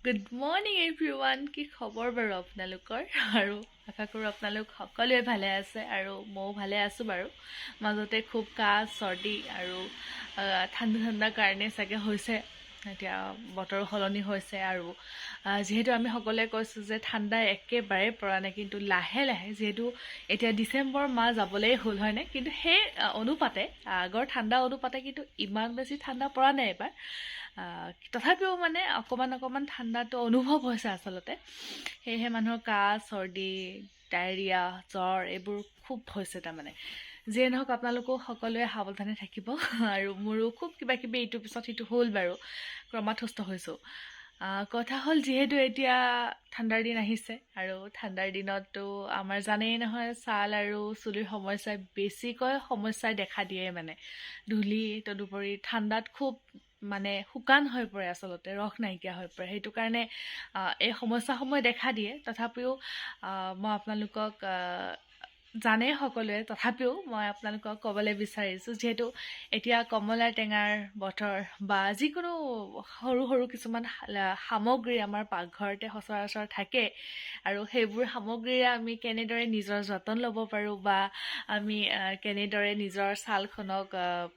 Good morning everyone. কি খবৰ বাৰু আপোনালোকৰ আৰু আশা কৰোঁ আপোনালোক সকলোৱে ভালে আছে আৰু মও ভালে আছো বাৰু মাজতে খুব কাহ চৰ্দি আৰু ঠাণ্ডা কাৰণে চাগে হৈছে এতিয়া বতৰ সলনি হৈছে আৰু যেহেতু আমি সকলোৱে কৈছোঁ যে ঠাণ্ডা একেবাৰে পৰা নাই কিন্তু লাহে লাহে যেহেতু এতিয়া ডিচেম্বৰ মাহ যাবলৈ হ'ল হয়নে কিন্তু সেই অনুপাতে আগৰ ঠাণ্ডা অনুপাতে কিন্তু ইমান বেছি ঠাণ্ডা পৰা নাই এবাৰ তথাপিও মানে অকণমান ঠাণ্ডাটো অনুভৱ হৈছে আচলতে সেয়েহে মানুহৰ কাহ চৰ্দি ডায়েৰিয়া জ্বৰ এইবোৰ খুব হৈছে তাৰমানে যিয়ে নহওক আপোনালোকো সকলোৱে সাৱধানে থাকিব আৰু মোৰো খুব কিবাকিবি ইটোৰ পিছত সিটো হ'ল বাৰু ক্ৰমাৎ সুস্থ হৈছোঁ কথা হ'ল যিহেতু এতিয়া ঠাণ্ডাৰ দিন আহিছে আৰু ঠাণ্ডাৰ দিনততো আমাৰ জানেই নহয় ছাল আৰু চুলিৰ সমস্যাই বেছিকৈ সমস্যাই দেখা দিয়ে মানে ধূলি তদুপৰি ঠাণ্ডাত খুব মানে শুকান হৈ পৰে আচলতে ৰস নাইকিয়া হৈ পৰে সেইটো কাৰণে এই সমস্যাসমূহ দেখা দিয়ে তথাপিও মই আপোনালোকক জানে সকলোৱে তথাপিও মই আপোনালোকক ক'বলৈ বিচাৰিছোঁ যিহেতু এতিয়া কমলা টেঙাৰ বতৰ বা যিকোনো সৰু সৰু কিছুমান সামগ্ৰী আমাৰ পাকঘৰতে সচৰাচৰ থাকে আৰু সেইবোৰ সামগ্ৰীৰে আমি কেনেদৰে নিজৰ যতন ল'ব পাৰোঁ বা আমি কেনেদৰে নিজৰ ছালখনক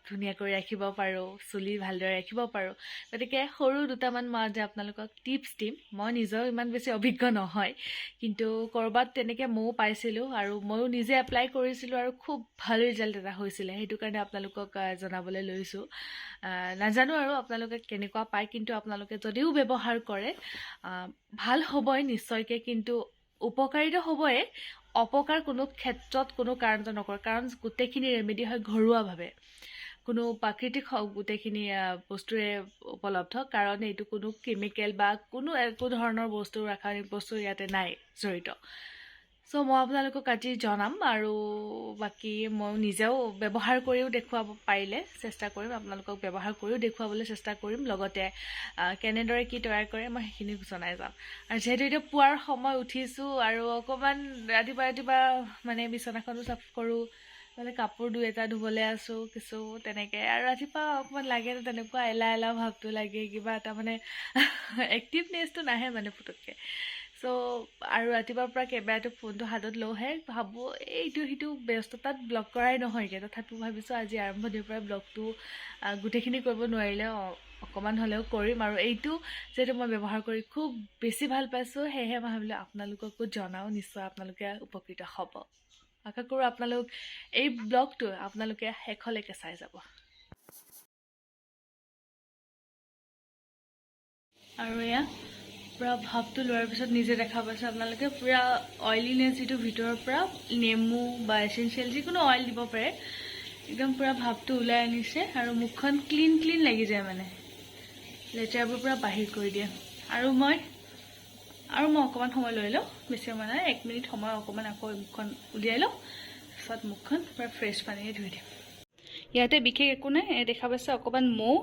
ধুনীয়াকৈ ৰাখিব পাৰোঁ চুলি ভালদৰে ৰাখিব পাৰোঁ গতিকে সৰু দুটামান মই আজি আপোনালোকক টিপছ দিম মই নিজেও ইমান বেছি অভিজ্ঞ নহয় কিন্তু ক'ৰবাত তেনেকৈ ময়ো পাইছিলোঁ আৰু ময়ো নিজে এপ্লাই কৰিছিলোঁ আৰু খুব ভাল ৰিজাল্ট এটা হৈছিলে সেইটো কাৰণে আপোনালোকক জনাবলৈ লৈছোঁ নাজানো আৰু আপোনালোকে কেনেকুৱা পায় কিন্তু আপোনালোকে যদিও ব্যৱহাৰ কৰে ভাল হ'বই নিশ্চয়কৈ কিন্তু উপকাৰিতা হ'বই অপকাৰ কোনো ক্ষেত্ৰত কোনো কাৰণতে নকৰে কাৰণ গোটেইখিনি ৰেমেডি হয় ঘৰুৱাভাৱে কোনো প্ৰাকৃতিক গোটেইখিনি বস্তুৰে উপলব্ধ কাৰণ এইটো কোনো কেমিকেল বা কোনো একো ধৰণৰ বস্তু ৰাসায়নিক বস্তু ইয়াতে নাই জড়িত চ' মই আপোনালোকক আজি জনাম আৰু বাকী মই নিজেও ব্যৱহাৰ কৰিও দেখুৱাব পাৰিলে চেষ্টা কৰিম আপোনালোকক ব্যৱহাৰ কৰিও দেখুৱাবলৈ চেষ্টা কৰিম লগতে কেনেদৰে কি তৈয়াৰ কৰে মই সেইখিনি জনাই যাম আৰু যিহেতু এতিয়া পুৱাৰ সময় উঠিছোঁ আৰু অকণমান ৰাতিপুৱা মানে বিচনাখনো চাফ কৰোঁ মানে কাপোৰ দুই এটা ধুবলৈ আছোঁ কিছু তেনেকৈ আৰু ৰাতিপুৱা অকণমান লাগে তেনেকুৱা এলাহ ভাৱটো লাগে কিবা এটা মানে এক্টিভনেছটো নাহে মানে পুটুককৈ চ' আৰু ৰাতিপুৱাৰ পৰা কেমেৰাটো ফোনটো হাতত লওঁহে ভাবোঁ এইটো সিটো ব্যস্ততাত ব্লগ কৰাই নহয়গৈ তথাপিও ভাবিছোঁ আজি আৰম্ভণিৰ পৰা ব্লগটো গোটেইখিনি কৰিব নোৱাৰিলে অকণমান হ'লেও কৰিম আৰু এইটো যিহেতু মই ব্যৱহাৰ কৰি খুব বেছি ভাল পাইছোঁ সেয়েহে মই ভাবিলোঁ আপোনালোককো জনাওঁ নিশ্চয় আপোনালোকে উপকৃত হ'ব আশা কৰোঁ আপোনালোক এই ব্লগটো আপোনালোকে শেষলৈকে চাই যাব আৰু এয়া পূৰা ভাপটো লোৱাৰ পিছত নিজে দেখা পাইছে আপোনালোকে পূৰা অইলিনেছ যিটো ভিতৰৰ পৰা নেমু বা এচেঞ্চিয়েল যিকোনো অইল দিব পাৰে একদম পূৰা ভাপটো ওলাই আনিছে আৰু মুখখন ক্লিন লাগি যায় মানে লেতেৰাবোৰ পূৰা বাহিৰ কৰি দিয়ে আৰু মই অকণমান সময় লৈ লওঁ বেছি সময় নাই 1 মিনিট সময় অকণমান আকৌ মুখখন উলিয়াই লওঁ তাৰপিছত মুখখন পূৰা ফ্ৰেছ পানীৰে ধুই দিম ইয়াতে বিশেষ একো নাই দেখা পাইছে অকণমান মৌ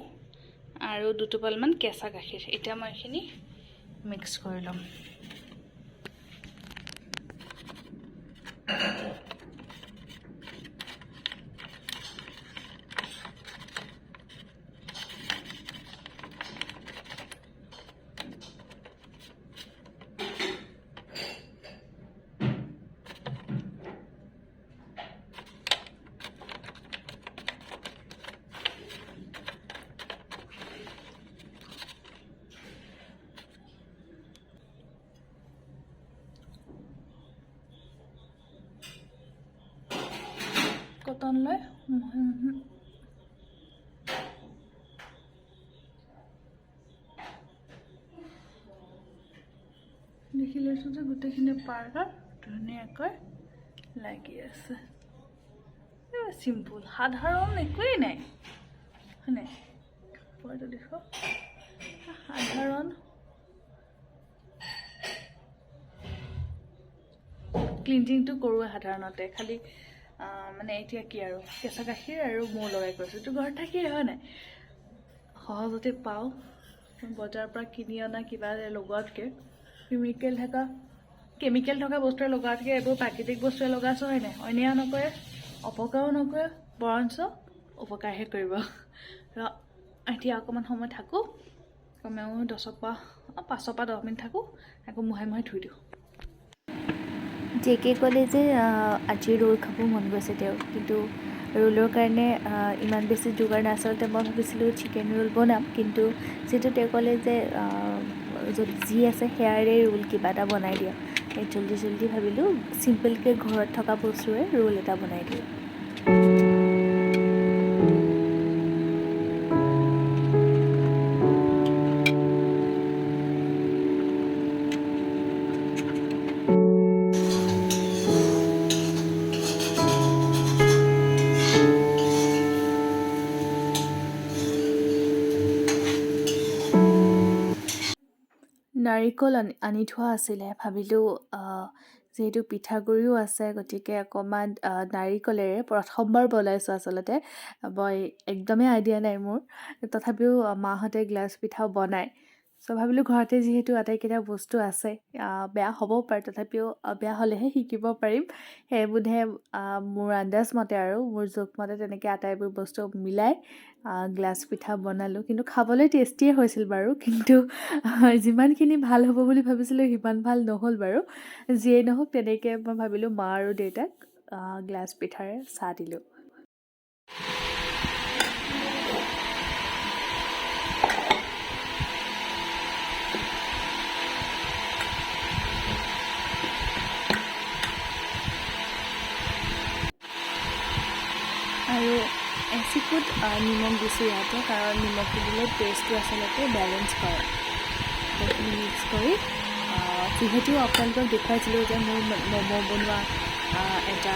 আৰু 2 টোপালমান কেঁচা গাখীৰ এতিয়া মই এইখিনি মিক্স কৰি ল'ম কটন লৈ দেখি লৈছোঁ যে গোটেইখিনি পাৰ্টত ধুনীয়াকৈ লাগি আছে চিম্পুল সাধাৰণ একোৱেই নাই হয়নে পৰটো দেখো সাধাৰণ ক্লিনজিংটো কৰোঁ সাধাৰণতে খালি মানে এতিয়া কি আৰু কেঁচা গাখীৰ আৰু মৌ লগাই কৰিছোঁ এইটো ঘৰত থাকিয়ে হয় নাই সহজতে পাওঁ বজাৰৰ পৰা কিনি অনা কিবা লগোৱাতকৈ কেমিকেল থকা বস্তুৱে লগোৱাতকৈ এইবোৰ প্ৰাকৃতিক বস্তুৱে লগাইছোঁ হয় নাই অন্যায় নকৰে অপকাৰো নকৰে বৰঞ্চ উপকাৰহে কৰিব এতিয়া অকণমান সময় থাকোঁ কমেও 10 পৰা 5 পৰা 10 মিনিট থাকোঁ, আকৌ মোহাই মোহাই ধুই দিওঁ। জেকে ক'লে যে আজি ৰোল খাব মন গৈছে তেওঁৰ, কিন্তু ৰোলৰ কাৰণে ইমান বেছি যোগাৰ নাই। আচলতে মই ভাবিছিলোঁ চিকেন ৰোল বনাম, কিন্তু যিহেতু তেওঁ ক'লে যে যদি যি আছে সেয়াৰে ৰোল কিবা এটা বনাই দিয়া, জল্দি জল্দি ভাবিলোঁ চিম্পলকৈ ঘৰত থকা বস্তুৰে ৰোল এটা বনাই দিওঁ। নাৰিকল আনি থোৱা আছিলে, ভাবিলোঁ যিহেতু পিঠাগুড়িও আছে গতিকে অকণমান নাৰিকলেৰে প্ৰথমবাৰ বনাইছোঁ আচলতে, মই একদমেই আইডিয়া নাই মোৰ, তথাপিও মাহঁতে গ্লাছ পিঠাও বনায়। চ' ভাবিলোঁ ঘৰতে যিহেতু আটাইকেইটা বস্তু আছে, বেয়া হ'বও পাৰে, তথাপিও বেয়া হ'লেহে শিকিব পাৰিম। সেই বোধে মোৰ আন্দাজ মতে আৰু মোৰ জোখমতে তেনেকৈ আটাইবোৰ বস্তু মিলাই গ্লাছ পিঠা বনালোঁ। কিন্তু খাবলৈ টেষ্টিয়ে হৈছিল বাৰু, কিন্তু যিমানখিনি ভাল হ'ব বুলি ভাবিছিলোঁ সিমান ভাল নহ'ল বাৰু। যিয়েই নহওক তেনেকৈ মই ভাবিলোঁ মা আৰু দেউতাক গ্লাছ পিঠাৰে চাহ দিলোঁ। আৰু এচিকুট নিমখ দিছোঁ ইয়াতে, কাৰণ নিমখটো দিলে টেষ্টটো আচলতে বেলেঞ্চ কৰে। সেইখিনি মিক্স কৰি যিহেতু আপোনালোকক দেখুৱাইছিলোঁ যে মোৰ ম'ম' বনোৱা এটা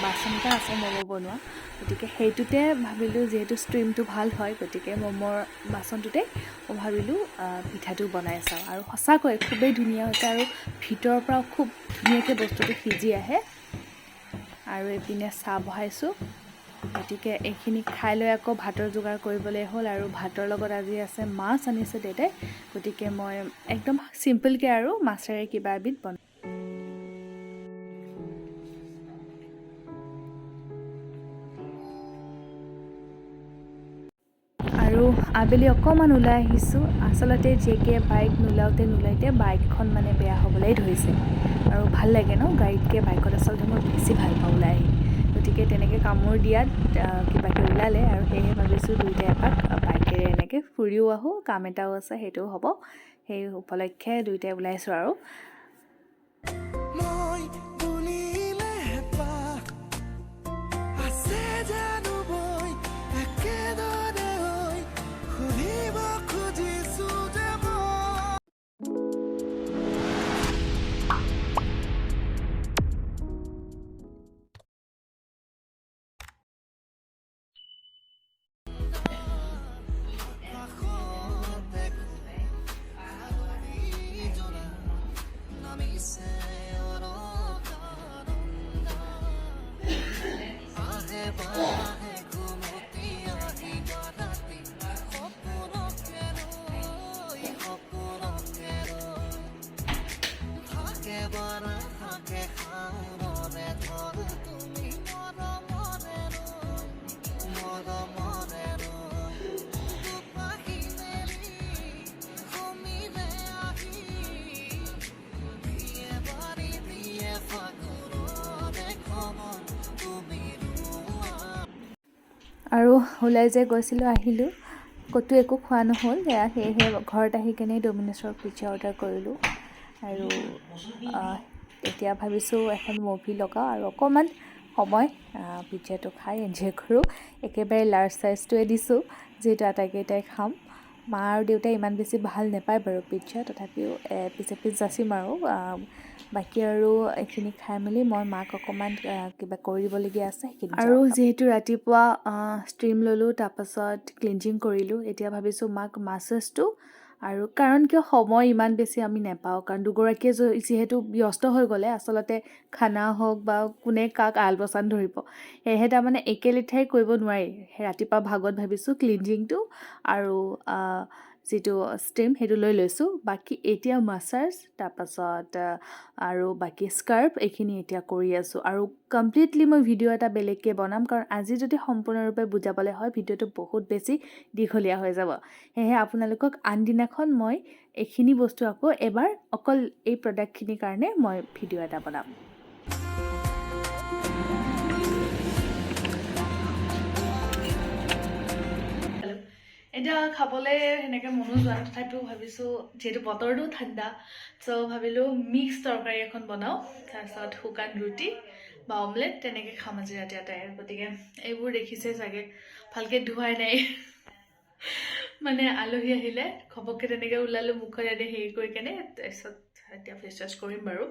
বাচন এটা আছে ম'ম' বনোৱা, গতিকে সেইটোতে ভাবিলোঁ যিহেতু ষ্ট্ৰীমটো ভাল হয়, গতিকে ম'ম'ৰ বাচনটোতে মই ভাবিলোঁ পিঠাটো বনাই চাওঁ। আৰু সঁচাকৈ খুবেই ধুনীয়া হৈছে, আৰু ভিতৰৰ পৰা খুব ধুনীয়াকৈ বস্তুটো সিজি আহে। আৰু এইপিনে চাহ বহাইছোঁ, গতিকে এইখিনি খাই লৈ আকৌ ভাতৰ যোগাৰ কৰিবলৈ হ'ল। আৰু ভাতৰ লগত আজি আছে মাছ আনিছে দেউতাই, গতিকে মই একদম চিম্পলকৈ আৰু মাছেৰে কিবা এবিধ বনাম। আৰু আবেলি অকণমান ওলাই আহিছোঁ। আচলতে জেকে বাইক নোলাওঁতে বাইকখন মানে বেয়া হ'বলৈ ধৰিছে, আৰু ভাল লাগে ন গাড়ীতকৈ বাইকত, আচলতে মই বেছি ভাল পাওঁ ওলাই আহি। গতিকে তেনেকৈ কামোৰ দিয়াত কিবাকৈ ওলালে, আৰু সেয়েহে ভাবিছোঁ দুয়োটাই এপাক বাইকেৰে এনেকৈ ফুৰিও আহোঁ, কাম এটাও আছে সেইটোও হ'ব, সেই উপলক্ষে দুয়োটাই ওলাইছোঁ। আৰু ওলাই যে গৈছিলোঁ, আহিলোঁ, ক'তো একো খোৱা নহ'ল, সেয়েহে ঘৰত আহি কেনে ডমিন'ছৰ পিজ্জা অৰ্ডাৰ কৰিলোঁ। আৰু এতিয়া ভাবিছোঁ এখন মুভি লগাওঁ আৰু অকণমান সময় পিজ্জাটো খাই এনজয় কৰোঁ। একেবাৰে লাৰ্জ চাইজটোৱে দিছোঁ, যিহেতু আটাইকেইটাই খাম। মা আৰু দেউতাই ইমান বেছি ভাল নাপায় বাৰু পিজ্জা, তথাপিও এপিচ এপিচ যাচিম আৰু বাকী আৰু এইখিনি খাই মেলি মই মাক অকণমান কিবা কৰি দিবলগীয়া আছে সেইখিনি। আৰু যিহেতু ৰাতিপুৱা ষ্ট্ৰীম ল'লোঁ, তাৰপাছত ক্লিনজিং কৰিলোঁ, এতিয়া ভাবিছোঁ মাক মাছাজটো, আৰু কাৰণ কিয় সময় ইমান বেছি আমি নাপাওঁ, কাৰণ দুগৰাকীয়ে যিহেতু ব্যস্ত হৈ গ'লে আচলতে খানা হওক বা কোনে কাক আলপৈচান ধৰিব, সেয়েহে তাৰমানে একেলেঠাই কৰিব নোৱাৰি। ৰাতিপুৱা ভাগত ভাবিছোঁ ক্লিনজিংটো আৰু যিটো ষ্ট্ৰীম সেইটো লৈ লৈছোঁ। বাকী এতিয়া মাছাজ, তাৰপাছত আৰু বাকী স্কাৰ্ফ, এইখিনি এতিয়া কৰি আছোঁ। আৰু কমপ্লিটলি মই ভিডিঅ' এটা বেলেগকৈ বনাম, কাৰণ আজি যদি সম্পূৰ্ণৰূপে বুজাবলৈ হয় ভিডিঅ'টো বহুত বেছি দীঘলীয়া হৈ যাব। সেয়েহে আপোনালোকক আনদিনাখন মই এইখিনি বস্তু আকৌ এবাৰ অকল এই প্ৰডাক্টখিনিৰ কাৰণে মই ভিডিঅ' এটা বনাম। এতিয়া খাবলৈ সেনেকৈ মনো যোৱা নাই, তথাপিও ভাবিছোঁ যিহেতু বতৰটো ঠাণ্ডা, চ' ভাবিলোঁ মিক্স তৰকাৰী এখন বনাওঁ, তাৰপিছত শুকান ৰুটি বা অমলেট তেনেকৈ খাম আজি ৰাতি এটাই। গতিকে এইবোৰ দেখিছে চাগে ভালকৈ ধোৱাই নাই, মানে আলহী আহিলে ঘপককৈ তেনেকৈ ওলালোঁ মুখত এনে হেৰি কৰি কেনে, তাৰপিছত এতিয়া ফেচ ৱাছ কৰিম বাৰু।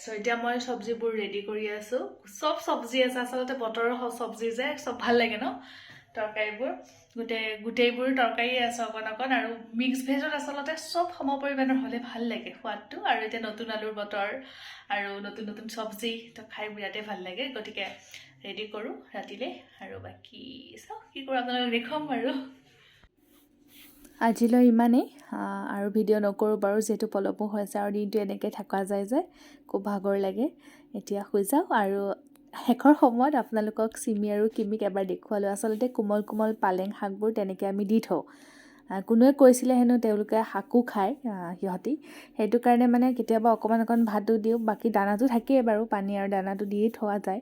চ' এতিয়া মই চব্জিবোৰ ৰেডি কৰি আছোঁ, চব চব্জি আছে আচলতে বতৰৰ চব্জি যে চব ভাল লাগে ন তৰকাৰীবোৰ, গোটেইবোৰ তৰকাৰী আছে অকণ অকণ, আৰু মিক্স ভেজত আচলতে চব সমপৰিমাণৰ হ'লে ভাল লাগে সোৱাদটো। আৰু এতিয়া নতুন আলুৰ বতৰ আৰু নতুন নতুন চব্জি তো খাই বিৰাটেই ভাল লাগে। গতিকে ৰেডি কৰোঁ ৰাতিলৈ, আৰু বাকী চাওঁ কি কৰোঁ আপোনালোকক দেখুৱাম বাৰু। আজিলৈ ইমানেই, আৰু ভিডিঅ' নকৰোঁ বাৰু যিহেতু পলমো হৈছে আৰু দিনটো এনেকৈ থকা যায় যে খুব ভাগৰ লাগে। এতিয়া শুই যাওঁ, আৰু শেষৰ সময়ত আপোনালোকক চিমি আৰু কিমিক এবাৰ দেখুৱালোঁ। আচলতে কোমল কোমল পালেং শাকবোৰ তেনেকৈ আমি দি থওঁ। কোনোৱে কৈছিলে হেনো তেওঁলোকে শাকো খায় সিহঁতি, সেইটো কাৰণে মানে কেতিয়াবা অকণমান অকণমান ভাতো দিওঁ, বাকী দানাটো থাকেই বাৰু, পানী আৰু দানাটো দিয়েই থোৱা যায়।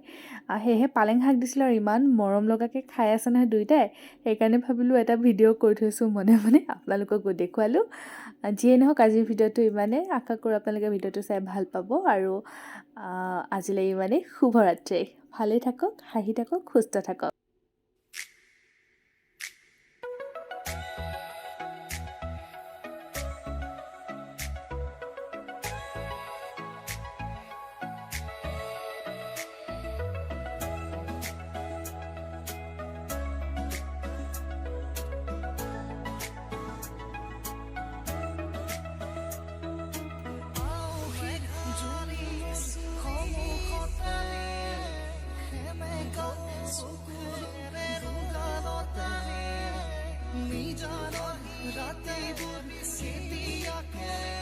সেয়েহে পালেং শাক দিছিলোঁ আৰু ইমান মৰম লগাকৈ খাই আছে নহয় দুয়োটাই, সেইকাৰণে ভাবিলোঁ এটা ভিডিঅ' কৰি থৈছোঁ মনে মনে, আপোনালোককো দেখুৱালোঁ। যিয়ে নহওক আজিৰ ভিডিঅ'টো ইমানেই, আশা কৰোঁ আপোনালোকে ভিডিঅ'টো চাই ভাল পাব, আৰু আজিলৈ ইমানেই। শুভৰাত্ৰি, ভালেই থাকক, হাঁহি থাকক, সুস্থ থাকক। राती बुर से दिया के